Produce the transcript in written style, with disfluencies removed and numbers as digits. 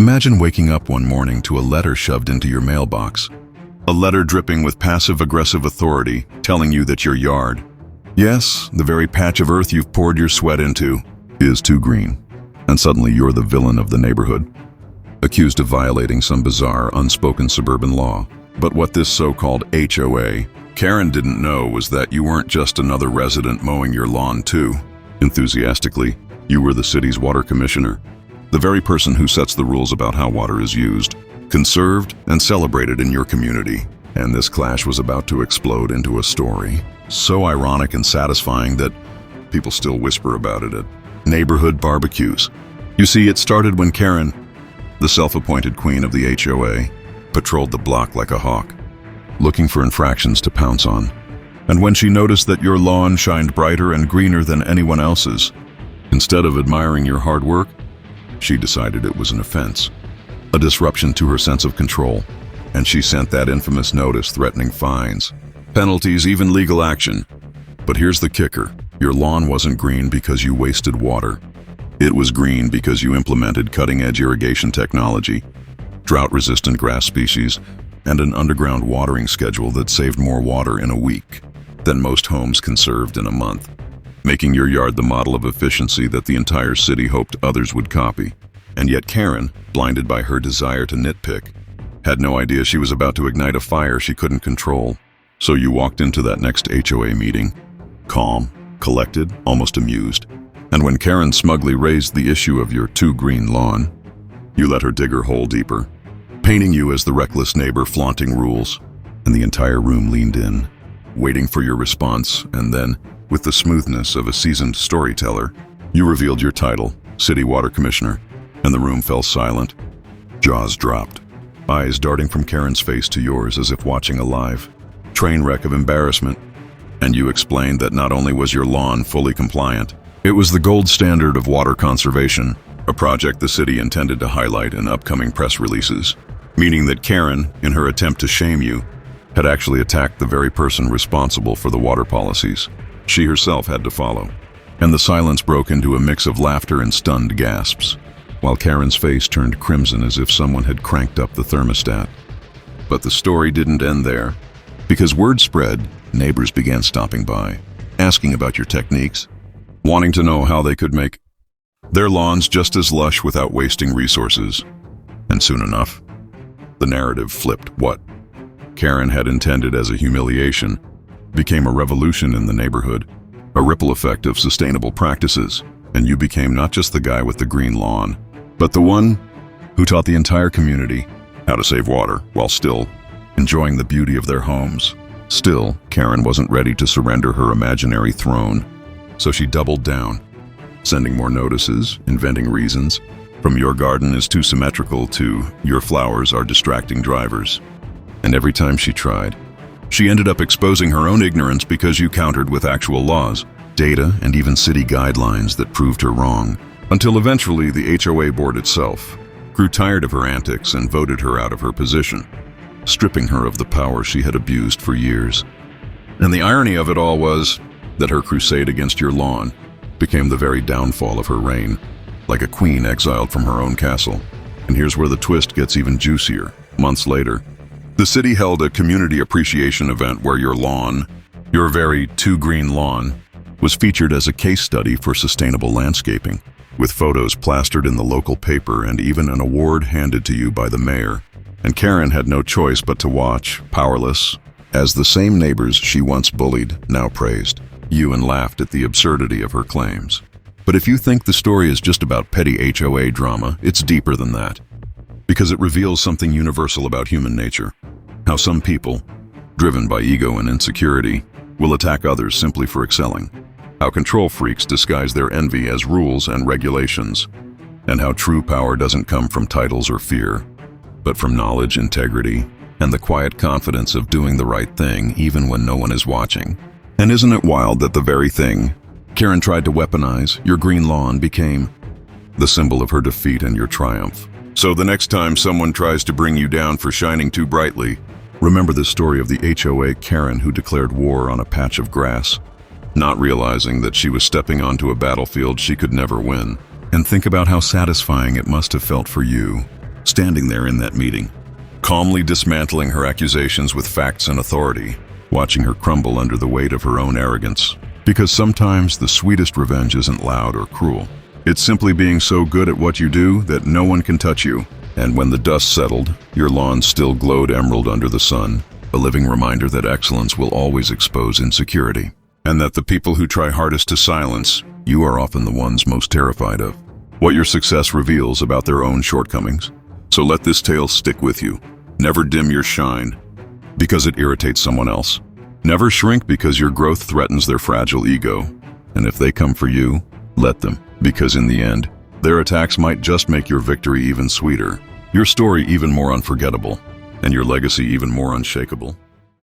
Imagine waking up one morning to a letter shoved into your mailbox. A letter dripping with passive-aggressive authority, telling you that your yard, yes, the very patch of earth you've poured your sweat into, is too green. And suddenly you're the villain of the neighborhood, accused of violating some bizarre, unspoken suburban law. But what this so-called HOA Karen didn't know was that you weren't just another resident mowing your lawn too. Enthusiastically, you were the city's water commissioner, the very person who sets the rules about how water is used, conserved, and celebrated in your community. And this clash was about to explode into a story so ironic and satisfying that people still whisper about it at neighborhood barbecues. You see, it started when Karen, the self-appointed queen of the HOA, patrolled the block like a hawk, looking for infractions to pounce on. And when she noticed that your lawn shined brighter and greener than anyone else's, instead of admiring your hard work, she decided it was an offense, a disruption to her sense of control, and she sent that infamous notice threatening fines, penalties, even legal action. But here's the kicker. Your lawn wasn't green because you wasted water. It was green because you implemented cutting-edge irrigation technology, drought-resistant grass species, and an underground watering schedule that saved more water in a week than most homes conserved in a month, making your yard the model of efficiency that the entire city hoped others would copy. And yet Karen, blinded by her desire to nitpick, had no idea she was about to ignite a fire she couldn't control. So you walked into that next HOA meeting, calm, collected, almost amused. And when Karen smugly raised the issue of your too green lawn, you let her dig her hole deeper, painting you as the reckless neighbor flaunting rules. And the entire room leaned in, waiting for your response. And then, with the smoothness of a seasoned storyteller, you revealed your title, City Water Commissioner, and the room fell silent. Jaws dropped, eyes darting from Karen's face to yours as if watching a live train wreck of embarrassment. And you explained that not only was your lawn fully compliant, it was the gold standard of water conservation, a project the city intended to highlight in upcoming press releases, meaning that Karen, in her attempt to shame you, had actually attacked the very person responsible for the water policies she herself had to follow. And the silence broke into a mix of laughter and stunned gasps, while Karen's face turned crimson as if someone had cranked up the thermostat. But the story didn't end there, because word spread. Neighbors began stopping by, asking about your techniques, wanting to know how they could make their lawns just as lush without wasting resources. And soon enough, the narrative flipped. What Karen had intended as a humiliation became a revolution in the neighborhood, a ripple effect of sustainable practices, and you became not just the guy with the green lawn, but the one who taught the entire community how to save water while still enjoying the beauty of their homes. Still, Karen wasn't ready to surrender her imaginary throne, so she doubled down, sending more notices, inventing reasons, from your garden is too symmetrical to your flowers are distracting drivers. And every time she tried, she ended up exposing her own ignorance because you countered with actual laws, data, and even city guidelines that proved her wrong, until eventually the HOA board itself grew tired of her antics and voted her out of her position, stripping her of the power she had abused for years. And the irony of it all was that her crusade against your lawn became the very downfall of her reign, like a queen exiled from her own castle. And here's where the twist gets even juicier. Months later, the city held a community appreciation event where your lawn, your very too green lawn, was featured as a case study for sustainable landscaping, with photos plastered in the local paper and even an award handed to you by the mayor. And Karen had no choice but to watch, powerless, as the same neighbors she once bullied now praised you and laughed at the absurdity of her claims. But if you think the story is just about petty HOA drama, it's deeper than that, because it reveals something universal about human nature, how some people, driven by ego and insecurity, will attack others simply for excelling, how control freaks disguise their envy as rules and regulations, and how true power doesn't come from titles or fear, but from knowledge, integrity, and the quiet confidence of doing the right thing even when no one is watching. And isn't it wild that the very thing Karen tried to weaponize, your green lawn, became the symbol of her defeat and your triumph? So the next time someone tries to bring you down for shining too brightly, remember the story of the HOA Karen who declared war on a patch of grass, not realizing that she was stepping onto a battlefield she could never win. And think about how satisfying it must have felt for you standing there in that meeting, calmly dismantling her accusations with facts and authority, watching her crumble under the weight of her own arrogance. Because sometimes the sweetest revenge isn't loud or cruel. It's simply being so good at what you do that no one can touch you. And when the dust settled, your lawn still glowed emerald under the sun, a living reminder that excellence will always expose insecurity. And that the people who try hardest to silence, you are often the ones most terrified of what your success reveals about their own shortcomings. So let this tale stick with you. Never dim your shine because it irritates someone else. Never shrink because your growth threatens their fragile ego. And if they come for you, let them, because in the end, their attacks might just make your victory even sweeter, your story even more unforgettable, and your legacy even more unshakable.